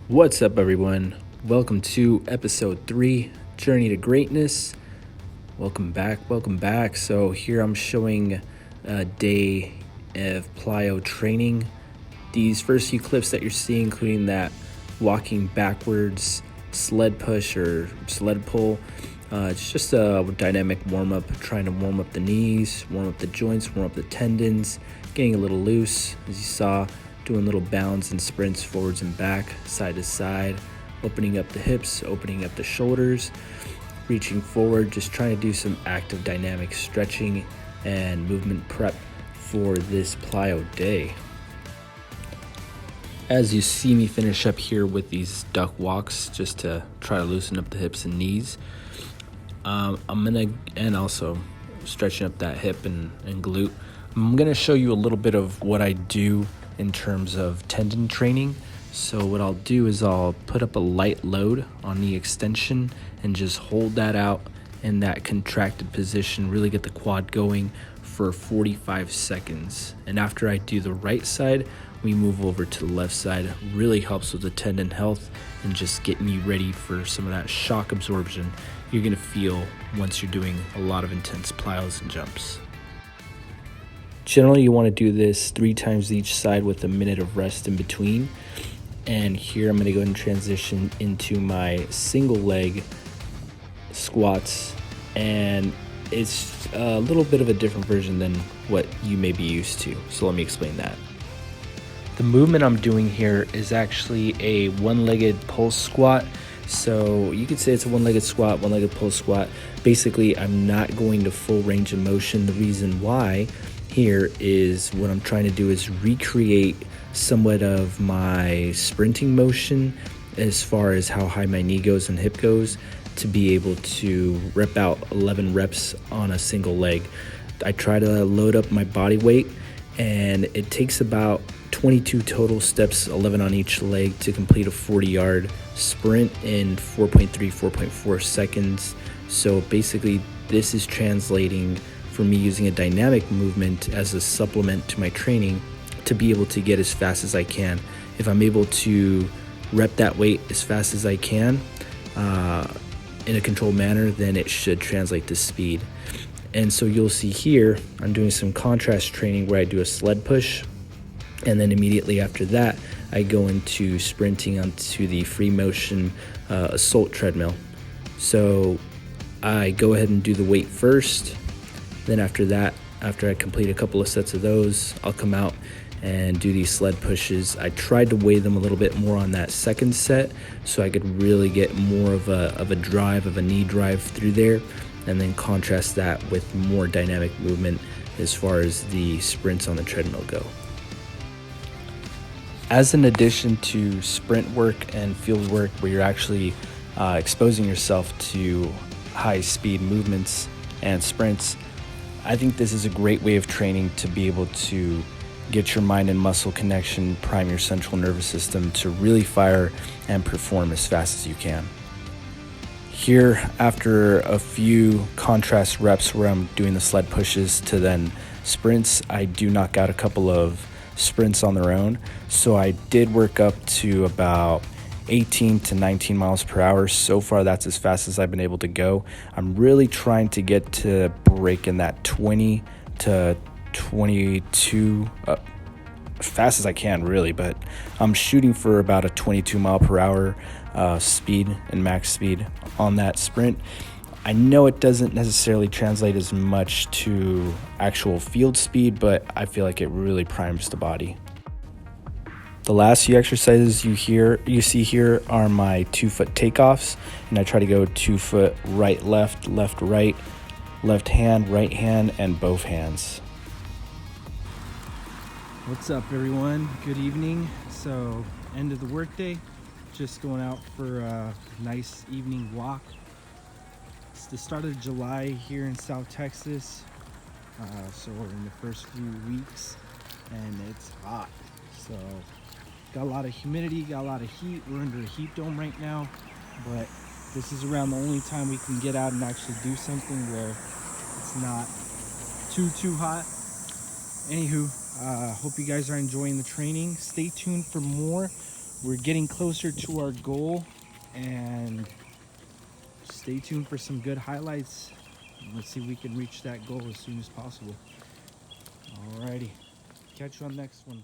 What's up, everyone? Welcome to episode 3, Journey to Greatness. Welcome back. So here I'm showing a day of plyo training. These first few clips that you're seeing, including that walking backwards sled push or sled pull, it's just a dynamic warm-up, trying to warm up the knees, warm up the joints, warm up the tendons, getting a little loose, as you saw, doing little bounds and sprints forwards and back, side to side, opening up the hips, opening up the shoulders, reaching forward, just trying to do some active dynamic stretching and movement prep for this plyo day. As you see me finish up here with these duck walks, just to try to loosen up the hips and knees, and also stretching up that hip and glute. I'm gonna show you a little bit of what I do in terms of tendon training. So what I'll do is I'll put up a light load on the extension and just hold that out in that contracted position, really get the quad going for 45 seconds. And after I do the right side, we move over to the left side. Really helps with the tendon health and just getting you ready for some of that shock absorption you're gonna feel once you're doing a lot of intense plyos and jumps. Generally, you want to do this 3 times each side with a minute of rest in between. And here I'm going to go ahead and transition into my single leg squats. And it's a little bit of a different version than what you may be used to. So let me explain that. The movement I'm doing here is actually a one-legged pulse squat. So you could say it's a one-legged squat, one-legged pulse squat. Basically, I'm not going to full range of motion. The reason why here is what I'm trying to do is recreate somewhat of my sprinting motion as far as how high my knee goes and hip goes, to be able to rep out 11 reps on a single leg. I try to load up my body weight, and it takes about 22 total steps, 11 on each leg, to complete a 40-yard sprint in 4.4 seconds. So basically, this is translating for me using a dynamic movement as a supplement to my training to be able to get as fast as I can. If I'm able to rep that weight as fast as I can in a controlled manner, then it should translate to speed. And so you'll see here, I'm doing some contrast training where I do a sled push, and then immediately after that, I go into sprinting onto the free motion assault treadmill. So I go ahead and do the weight first. Then after that, after I complete a couple of sets of those, I'll come out and do these sled pushes. I tried to weigh them a little bit more on that second set so I could really get more of a drive, of a knee drive through there, and then contrast that with more dynamic movement as far as the sprints on the treadmill go. As an addition to sprint work and field work where you're actually exposing yourself to high speed movements and sprints, I think this is a great way of training to be able to get your mind and muscle connection, prime your central nervous system to really fire and perform as fast as you can. Here, after a few contrast reps where I'm doing the sled pushes to then sprints, I do knock out a couple of sprints on their own. So I did work up to about 18 to 19 miles per hour. So far, that's as fast as I've been able to go. I'm really trying to get to break in that 20 to 22, as fast as I can, really, but I'm shooting for about a 22 mile per hour speed and max speed on that sprint. I know it doesn't necessarily translate as much to actual field speed, but I feel like it really primes the body. The last few exercises you see here are my 2-foot takeoffs, and I try to go 2 foot right, left, right, left hand, right hand, and both hands. What's up, everyone? Good evening. So, end of the workday, just going out for a nice evening walk. It's the start of July here in South Texas, so we're in the first few weeks, and it's hot. So got a lot of humidity, got a lot of heat. We're under a heat dome right now, but this is around the only time we can get out and actually do something where it's not too hot. Anywho, hope you guys are enjoying the training. Stay tuned for more. we're getting closer to our goal, and stay tuned for some good highlights. Let's see if we can reach that goal as soon as possible. Alrighty, catch you on the next one.